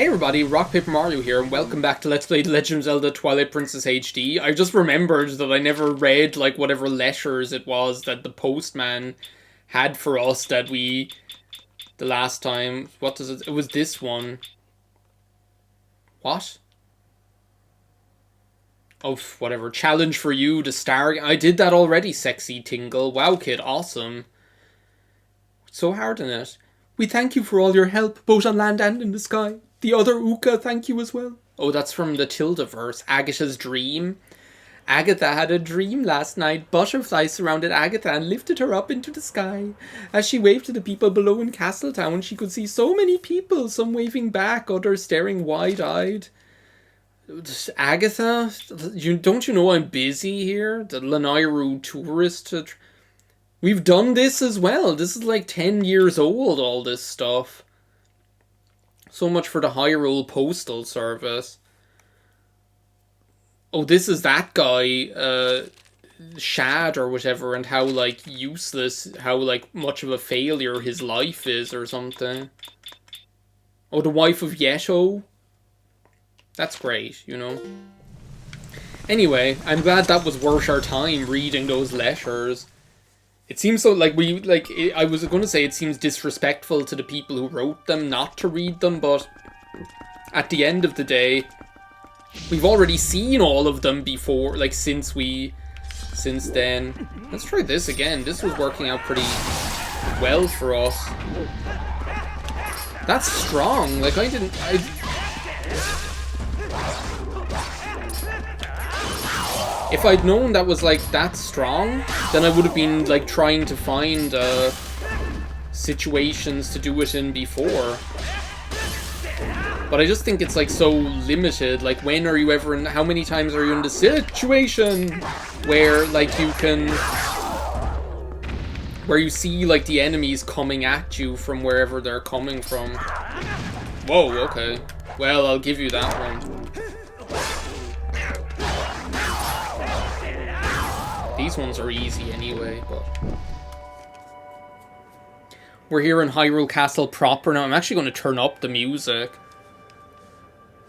Hey everybody, RockPaperMario here, and welcome back to Let's Play The Legend of Zelda Twilight Princess HD. I just remembered that I never read, like, whatever letters it was that the postman had for us that we... the last time... What does it... It was this one. What? Oh, whatever. Challenge for you to star... I did that already, sexy Tingle. Wow, kid, awesome. So hard in it. We thank you for all your help, both on land and in the sky. The other Uka thank you as well. Oh, that's from the TLoZ verse. Agatha's dream. Agatha had a dream last night. Butterflies surrounded Agatha and lifted her up into the sky. As she waved to the people below in Castletown, she could see so many people, some waving back, others staring wide-eyed. Agatha? Don't you know I'm busy here? The Lanairu tourist... We've done this as well. This is like 10 years old, all this stuff. So much for the Hyrule Postal Service. Oh, this is that guy, Shad or whatever, and how, like, useless, how, like, much of a failure his life is or something. Oh, the wife of Yeto? That's great, you know. Anyway, I'm glad that was worth our time reading those letters. It seems so, like, I was going to say it seems disrespectful to the people who wrote them not to read them, but at the end of the day, we've already seen all of them before, like, since then. Let's try this again. This was working out pretty well for us. That's strong. Like, if I'd known that was, like, that strong, then I would have been, like, trying to find, situations to do it in before. But I just think it's, like, so limited. Like, when are you ever in... How many times are you in the situation where, like, you can... Where you see, like, the enemies coming at you from wherever they're coming from. Whoa, okay. Well, I'll give you that one. These ones are easy anyway, but... We're here in Hyrule Castle proper now. I'm actually going to turn up the music.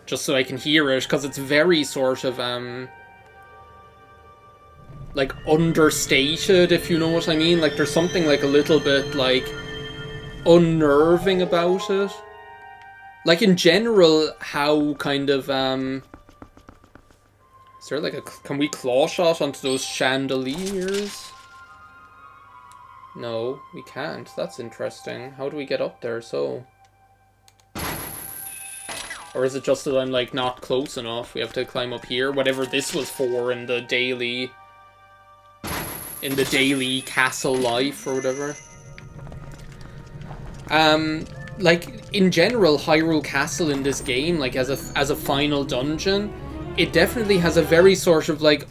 Just so I can hear it, because it's very sort of, like, understated, if you know what I mean. Like, there's something, like, a little bit, like, unnerving about it. Like, in general, how kind of, is there like a... Can we claw shot onto those chandeliers? No, we can't. That's interesting. How do we get up there, so? Or is it just that I'm, like, not close enough? We have to climb up here? Whatever this was for in the daily... In the daily castle life, or whatever. Like, in general, Hyrule Castle in this game, like, as a final dungeon... It definitely has a very sort of, like,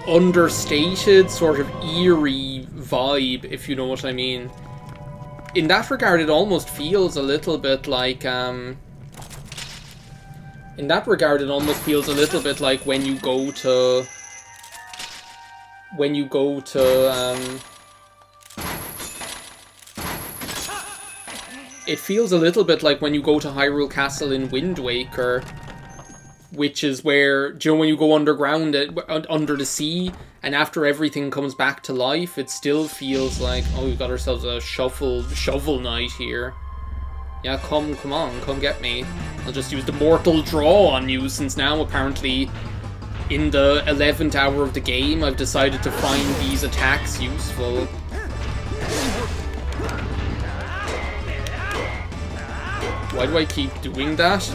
understated, sort of eerie vibe, if you know what I mean. In that regard, it almost feels a little bit like, In that regard, it almost feels a little bit like when you go to... It feels a little bit like when you go to Hyrule Castle in Wind Waker... Which is where, do you know when you go underground, under the sea, and after everything comes back to life, it still feels like, oh, we've got ourselves a shovel knight here. Yeah, come on, come get me. I'll just use the mortal draw on you, since now, apparently, in the 11th hour of the game, I've decided to find these attacks useful. Why do I keep doing that?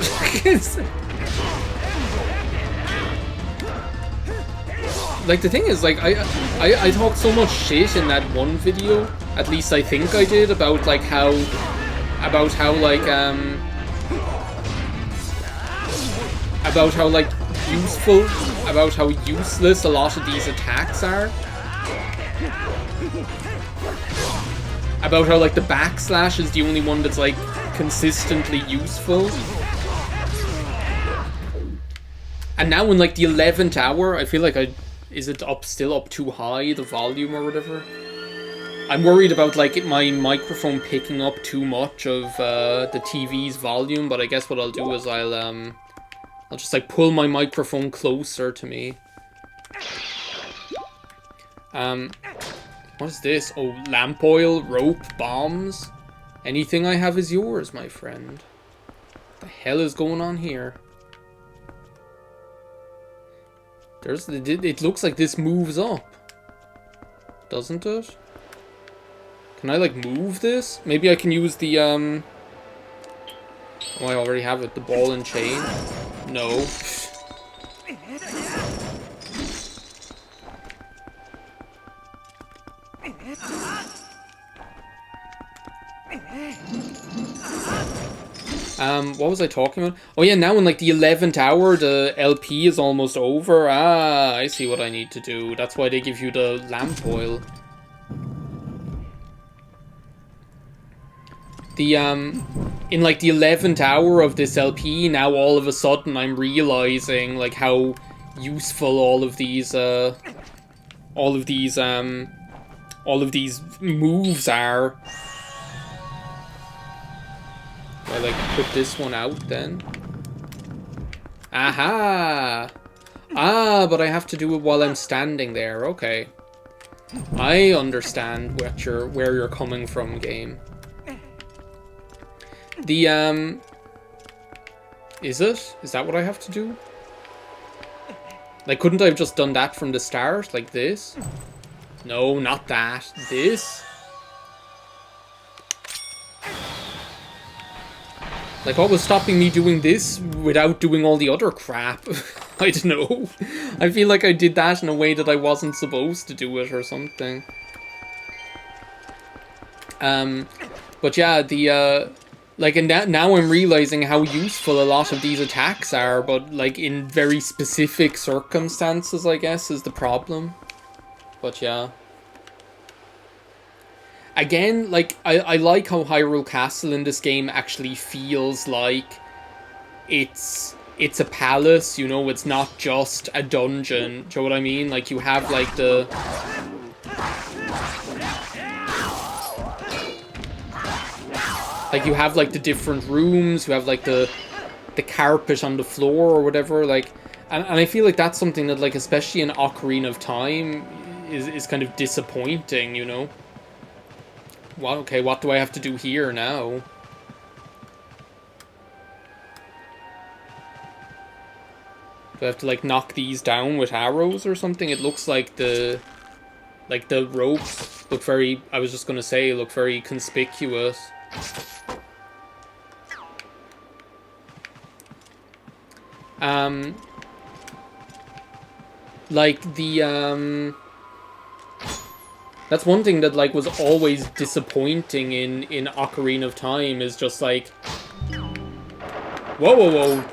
Like, the thing is, like, I talked so much shit in that one video, at least I think I did, about, like, how, how useless a lot of these attacks are. About how, like, the backslash is the only one that's, like, consistently useful. And now in, like, the 11th hour, I feel like is it still up too high, the volume or whatever? I'm worried about like my microphone picking up too much of the TV's volume, but I guess what I'll do is I'll just like pull my microphone closer to me. What is this? Oh, lamp oil, rope, bombs. Anything I have is yours, my friend. What the hell is going on here? It looks like this moves up. Doesn't it? Can I like move this? Maybe I can use the oh, I already have it. The ball and chain. No. What was I talking about? Oh yeah, now in like the 11th hour, the LP is almost over. Ah, I see what I need to do. That's why they give you the lamp oil. The, in like the 11th hour of this LP, now all of a sudden I'm realizing like how useful all of these moves are. I like put this one out then. Aha! Ah, but I have to do it while I'm standing there. Okay. I understand where you're coming from, game. The, is it? Is that what I have to do? Like, couldn't I have just done that from the start? Like this? No, not that. This? Like, what was stopping me doing this without doing all the other crap? I don't know. I feel like I did that in a way that I wasn't supposed to do it or something. But yeah, the, like, and now I'm realizing how useful a lot of these attacks are, but, like, in very specific circumstances, I guess, is the problem. But yeah. Again, like, I like how Hyrule Castle in this game actually feels like it's a palace, you know, it's not just a dungeon. Do you know what I mean? Like, you have, like, the... Like, you have, like, the different rooms, you have, like, the carpet on the floor or whatever, like... And I feel like that's something that, like, especially in Ocarina of Time, is kind of disappointing, you know? Well, okay, what do I have to do here now? Do I have to, like, knock these down with arrows or something? It looks like the ropes look very, I was just gonna say, look very conspicuous. Like, the, that's one thing that, like, was always disappointing in Ocarina of Time, is just, like... Whoa, whoa, whoa.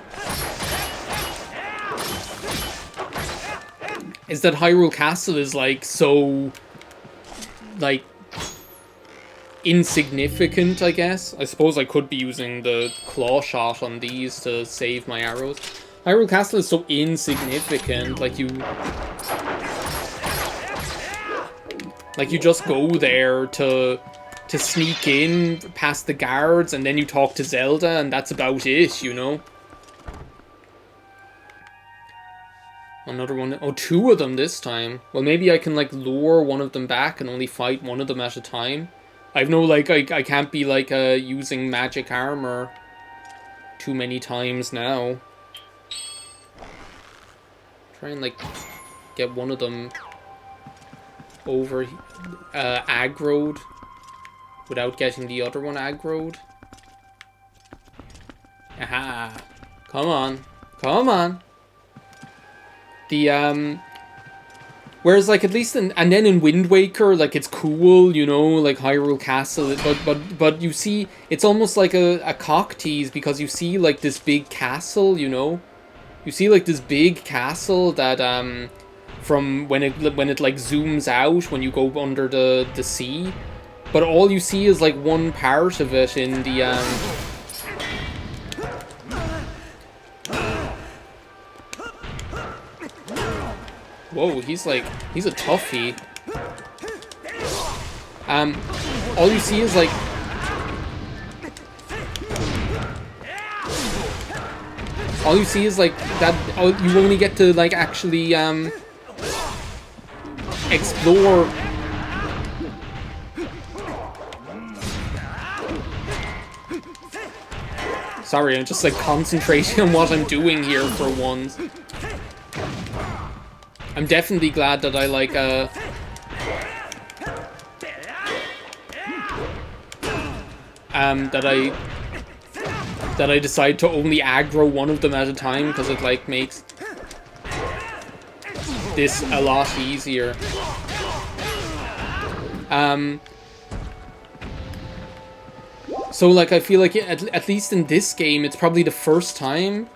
Is that Hyrule Castle is, like, so... Like... insignificant, I guess. I suppose I could be using the claw shot on these to save my arrows. Hyrule Castle is so insignificant, like, you just go there to sneak in past the guards, and then you talk to Zelda, and that's about it, you know? Another one. Oh, two of them this time. Well, maybe I can, like, lure one of them back and only fight one of them at a time. I've no, like, I can't be, like, using magic armor too many times now. Try and, like, get one of them over aggroed without getting the other one aggroed. Aha! Come on, come on. The whereas, like, at least and then in Wind Waker, like, it's cool, you know, like Hyrule Castle, but you see, it's almost like a cock tease, because you see, like, this big castle, you know, you see, like, this big castle that from when it like zooms out when you go under the sea, but all you see is, like, one part of it in the Whoa, he's a toughie. All you see is like that. You only get to like actually explore. Sorry, I'm just like concentrating on what I'm doing here for once. I'm definitely glad that I like that I decide to only aggro one of them at a time, because it like makes this a lot easier. So like I feel like at least in this game it's probably the first time.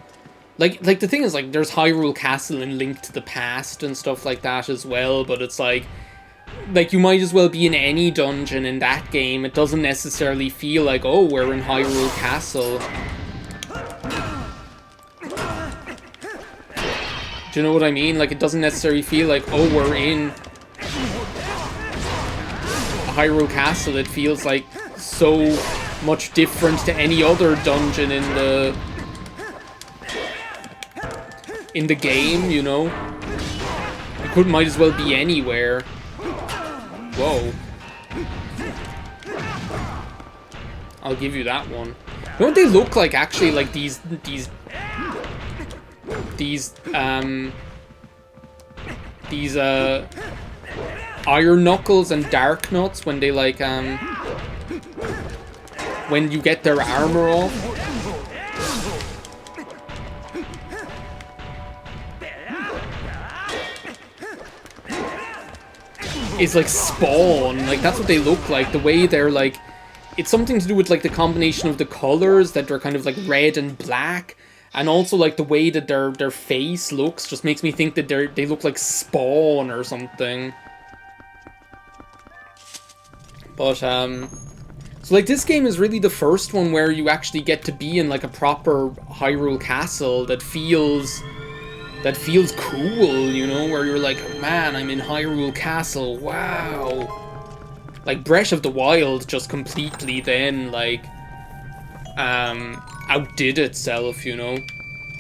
Like the thing is, like, there's Hyrule Castle and Link to the Past and stuff like that as well, but it's like you might as well be in any dungeon in that game. It doesn't necessarily feel like, oh, we're in Hyrule Castle. Do you know what I mean? Like, it doesn't necessarily feel like, oh, we're in Hyrule Castle. It feels like so much different to any other dungeon in the game, you know? It might as well be anywhere. Whoa. I'll give you that one. You know what they look like, actually? Like these Iron Knuckles and Dark Nuts when they like when you get their armor off. Is like Spawn, like that's what they look like. The way they're like, it's something to do with like the combination of the colors, that they're kind of like red and black, and also like the way that their face looks just makes me think that they look like Spawn or something. But so like this game is really the first one where you actually get to be in like a proper Hyrule Castle that feels cool, you know, where you're like, man, I'm in Hyrule Castle, wow. Like, Breath of the Wild just completely then, like, outdid itself, you know.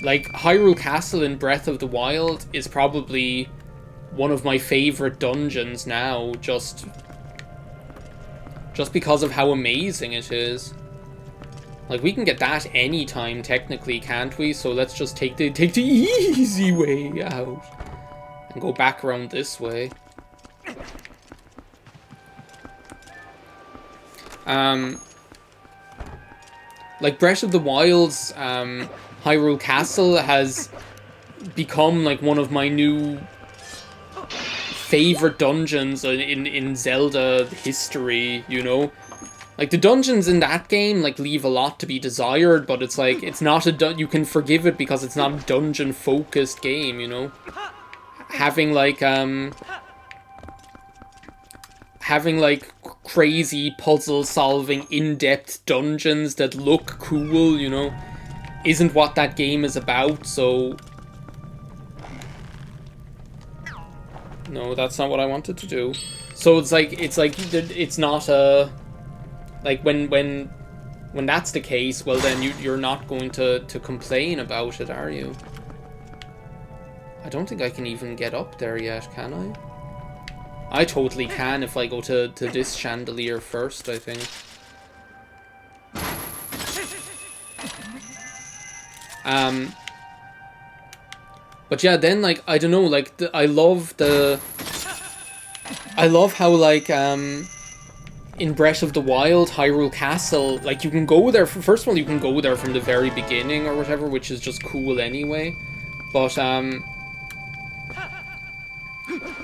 Like, Hyrule Castle in Breath of the Wild is probably one of my favorite dungeons now, just because of how amazing it is. Like, we can get that anytime, technically, can't we? So let's just take the easy way out. And go back around this way. Like, Breath of the Wild's Hyrule Castle has become, like, one of my new favorite dungeons in Zelda history, you know? Like, the dungeons in that game, like, leave a lot to be desired, but it's like, it's not you can forgive it because it's not a dungeon-focused game, you know? Having, like, crazy puzzle-solving, in-depth dungeons that look cool, you know, isn't what that game is about, so... No, that's not what I wanted to do. So it's not a... Like, when that's the case, well then you're not going to complain about it, are you? I don't think I can even get up there yet, can I? I totally can if I go to this chandelier first, I think. But yeah, then, like, I don't know, like, I love how, like, in Breath of the Wild, Hyrule Castle, like, you can go there, first of all, you can go there from the very beginning or whatever, which is just cool anyway, but,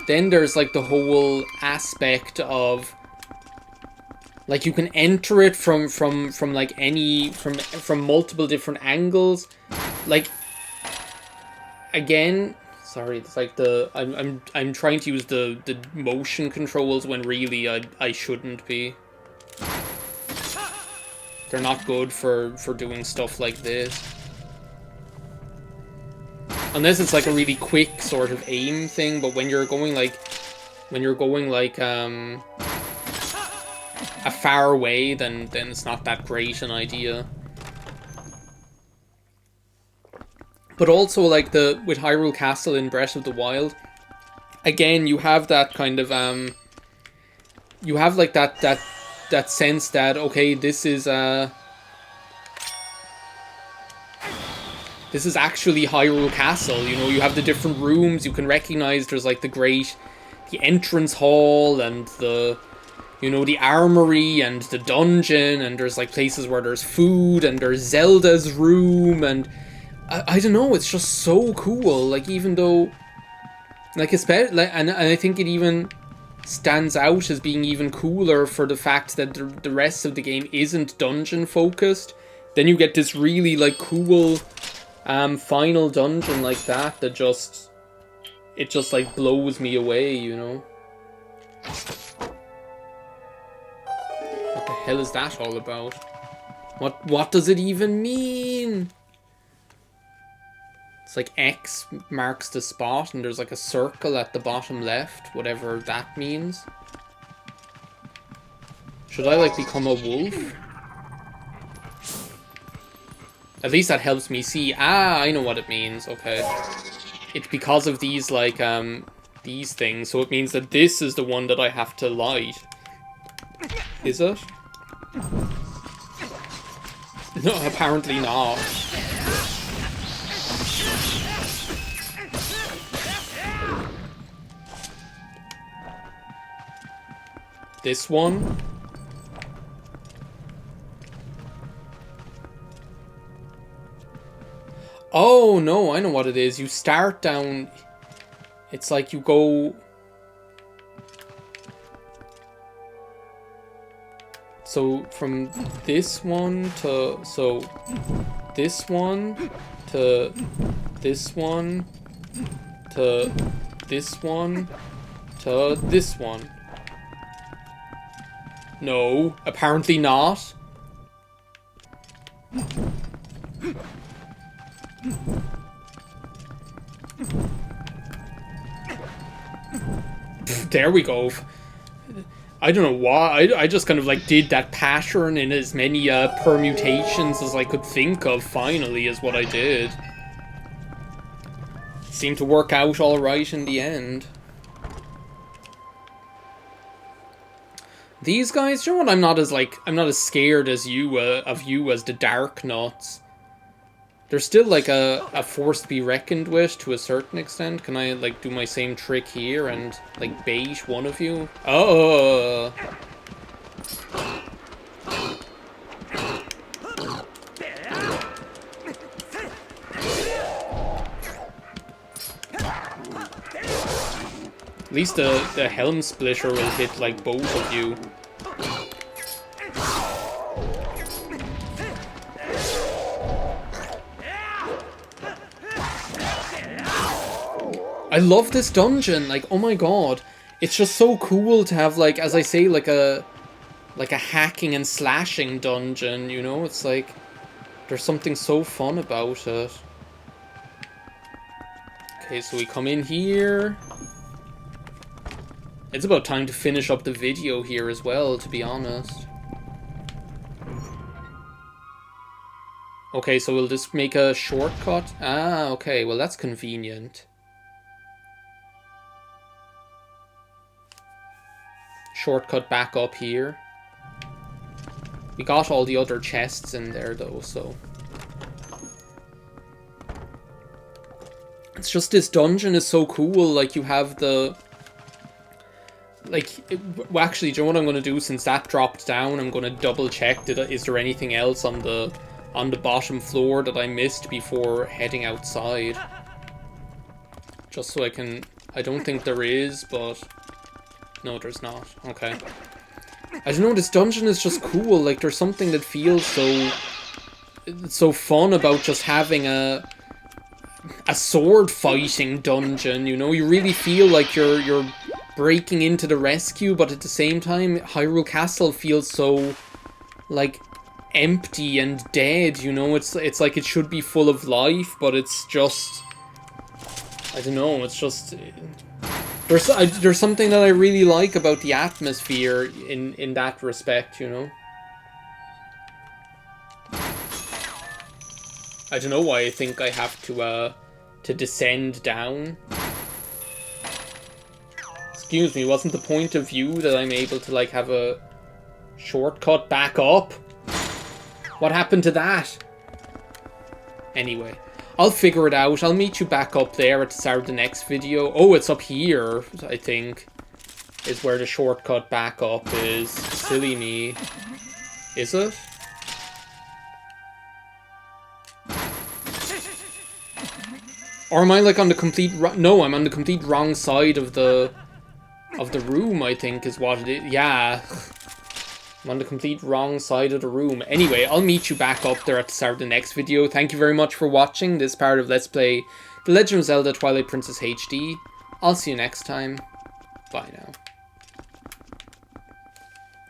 then there's, like, the whole aspect of, like, you can enter it from like, from multiple different angles, like, again... Sorry, it's like I'm trying to use the motion controls when really I shouldn't be. They're not good for doing stuff like this. Unless it's like a really quick sort of aim thing, but when you're going like a far away, then it's not that great an idea. But also, like, with Hyrule Castle in Breath of the Wild, again, you have that kind of, you have, like, that sense that, okay, this is actually Hyrule Castle, you know, you have the different rooms, you can recognize there's, like, the entrance hall, and the, you know, the armory, and the dungeon, and there's, like, places where there's food, and there's Zelda's room, and I don't know, it's just so cool, like, even though, like, especially, like, and I think it even stands out as being even cooler for the fact that the rest of the game isn't dungeon focused. Then you get this really, like, cool final dungeon like that just, it just, like, blows me away, you know? What the hell is that all about? What does it even mean? It's like X marks the spot, and there's like a circle at the bottom left, whatever that means. Should I, like, become a wolf? At least that helps me see. Ah, I know what it means. Okay. It's because of these, like, these things. So it means that this is the one that I have to light. Is it? No, apparently not. This one? Oh, no, I know what it is. You start down... It's like you go... So, from this one to... So, this one to this one to this one to this one. No, apparently not. There we go. I don't know why. I just kind of, like, did that pattern in as many permutations as I could think of, finally, is what I did. Seemed to work out alright in the end. These guys, you know what, I'm not as scared as you, of you as the Dark Nuts. They're still, like, a force to be reckoned with, to a certain extent. Can I, like, do my same trick here and, like, bait one of you? Oh! At least the Helm Splitter will hit, like, both of you. I love this dungeon, like, oh my god. It's just so cool to have, like, as I say, like a hacking and slashing dungeon, you know? It's like, there's something so fun about it. Okay, so we come in here. It's about time to finish up the video here as well, to be honest. Okay, so we'll just make a shortcut. Ah, okay, well that's convenient. Shortcut back up here. We got all the other chests in there though, so... It's just this dungeon is so cool, like you have the... Like, well, actually, do you know what I'm going to do? Since that dropped down, I'm going to double check, is there anything else on the bottom floor that I missed before heading outside? Just so I can... I don't think there is, but... No, there's not. Okay. I don't know, this dungeon is just cool. Like, there's something that feels so fun about just having a sword fighting dungeon, you know? You really feel like you're breaking into the rescue, but at the same time, Hyrule Castle feels so, like, empty and dead, you know? It's like it should be full of life, but it's just... I don't know, it's just... There's something that I really like about the atmosphere in that respect, you know. I don't know why I think I have to descend down. Excuse me, wasn't the point of view that I'm able to, like, have a shortcut back up? What happened to that? Anyway, I'll figure it out. I'll meet you back up there at the start of the next video. Oh, it's up here, I think, is where the shortcut back up is. Silly me. Is it? Or am I, like, on the complete... No, I'm on the complete wrong side of the room, I think, is what it is. Yeah. I'm on the complete wrong side of the room. Anyway, I'll meet you back up there at the start of the next video. Thank you very much for watching this part of Let's Play The Legend of Zelda Twilight Princess HD. I'll see you next time. Bye now.